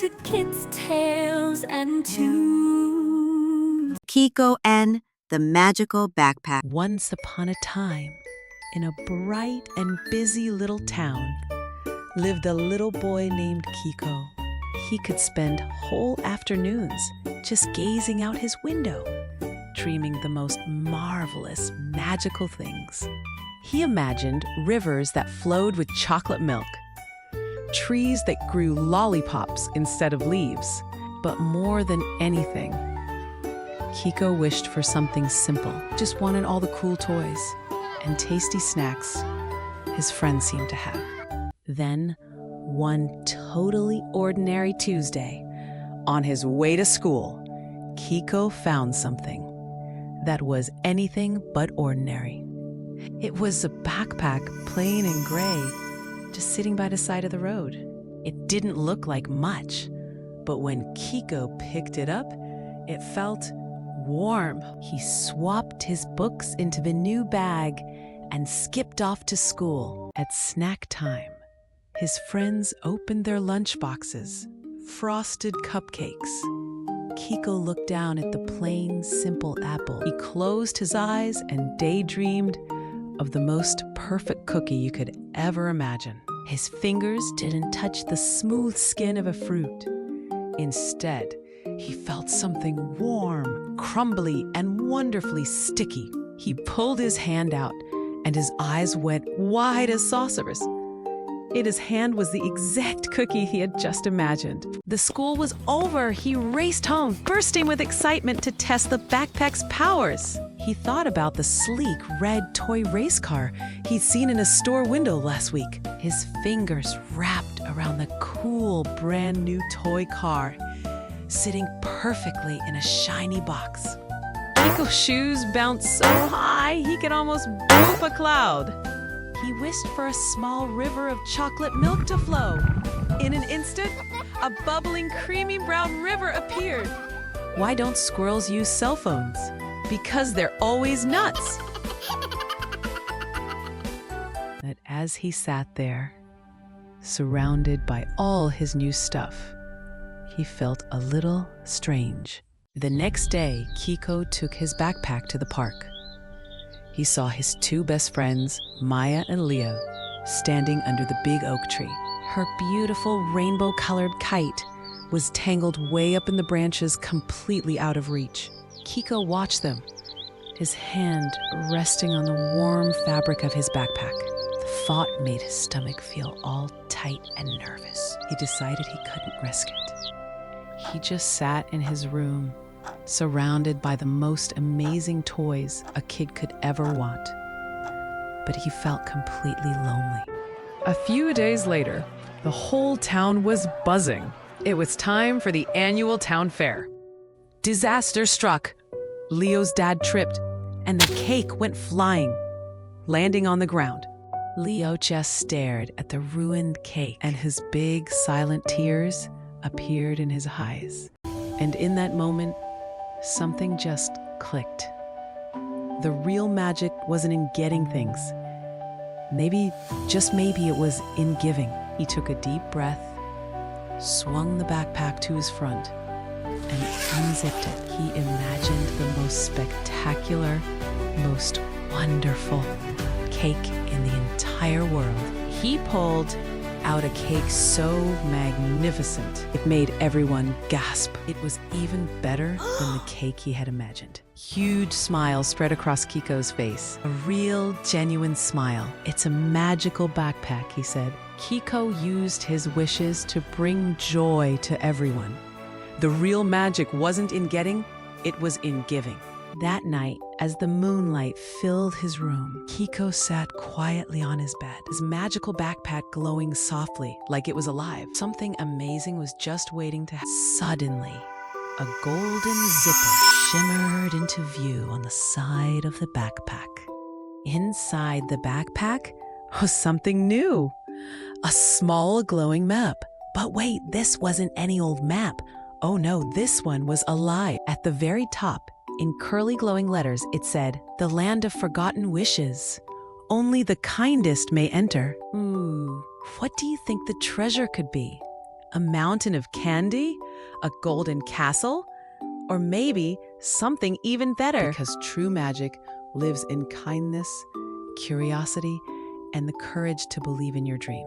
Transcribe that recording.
to kids' tales and tunes. Kiko and the Magical Backpack. Once upon a time, in a bright and busy little town, lived a little boy named Kiko. He could spend whole afternoons just gazing out his window, dreaming the most marvelous, magical things. He imagined rivers that flowed with chocolate milk, trees that grew lollipops instead of leaves. But more than anything, Kiko wished for something simple, just wanted all the cool toys and tasty snacks his friends seemed to have. Then, one totally ordinary Tuesday, on his way to school, Kiko found something that was anything but ordinary. It was a backpack, plain and gray, just sitting by the side of the road. It didn't look like much, but when Kiko picked it up, it felt warm. He swapped his books into the new bag and skipped off to school. At snack time, his friends opened their lunch boxes, frosted cupcakes. Kiko looked down at the plain, simple apple. He closed his eyes and daydreamed of the most perfect cookie you could ever imagine. His fingers didn't touch the smooth skin of a fruit. Instead, he felt something warm, crumbly, and wonderfully sticky. He pulled his hand out, and his eyes went wide as saucers. In his hand was the exact cookie he had just imagined. The school was over. He raced home, bursting with excitement to test the backpack's powers. He thought about the sleek red toy race car he'd seen in a store window last week. His fingers wrapped around the cool, brand new toy car, sitting perfectly in a shiny box. Kiko's shoes bounced so high he could almost boop a cloud. He wished for a small river of chocolate milk to flow. In an instant, a bubbling, creamy brown river appeared. Why don't squirrels use cell phones? Because they're always nuts. But as he sat there, surrounded by all his new stuff, he felt a little strange. The next day, Kiko took his backpack to the park. He saw his two best friends, Maya and Leo, standing under the big oak tree. Her beautiful rainbow-colored kite was tangled way up in the branches, completely out of reach. Kiko watched them, his hand resting on the warm fabric of his backpack. The thought made his stomach feel all tight and nervous. He decided he couldn't risk it. He just sat in his room, surrounded by the most amazing toys a kid could ever want. But he felt completely lonely. A few days later, the whole town was buzzing. It was time for the annual town fair. Disaster struck. Leo's dad tripped, and the cake went flying, landing on the ground. Leo just stared at the ruined cake, and his big, silent tears appeared in his eyes. And in that moment, something just clicked. The real magic wasn't in getting things. Maybe, just maybe, it was in giving. He took a deep breath, swung the backpack to his front, and unzipped it. He imagined the most spectacular, most wonderful cake in the entire world. He pulled out a cake so magnificent, it made everyone gasp. It was even better than the cake he had imagined. Huge smile spread across Kiko's face. A real, genuine smile. It's a magical backpack, he said. Kiko used his wishes to bring joy to everyone. The real magic wasn't in getting, it was in giving. That night, as the moonlight filled his room, Kiko sat quietly on his bed, his magical backpack glowing softly, like it was alive. Something amazing was just waiting to happen. Suddenly, a golden zipper shimmered into view on the side of the backpack. Inside the backpack was something new, a small glowing map. But wait, this wasn't any old map. Oh no, this one was alive. At the very top, in curly glowing letters, it said, "The land of forgotten wishes. Only the kindest may enter." Ooh, what do you think the treasure could be? A mountain of candy? A golden castle? Or maybe something even better? Because true magic lives in kindness, curiosity, and the courage to believe in your dream.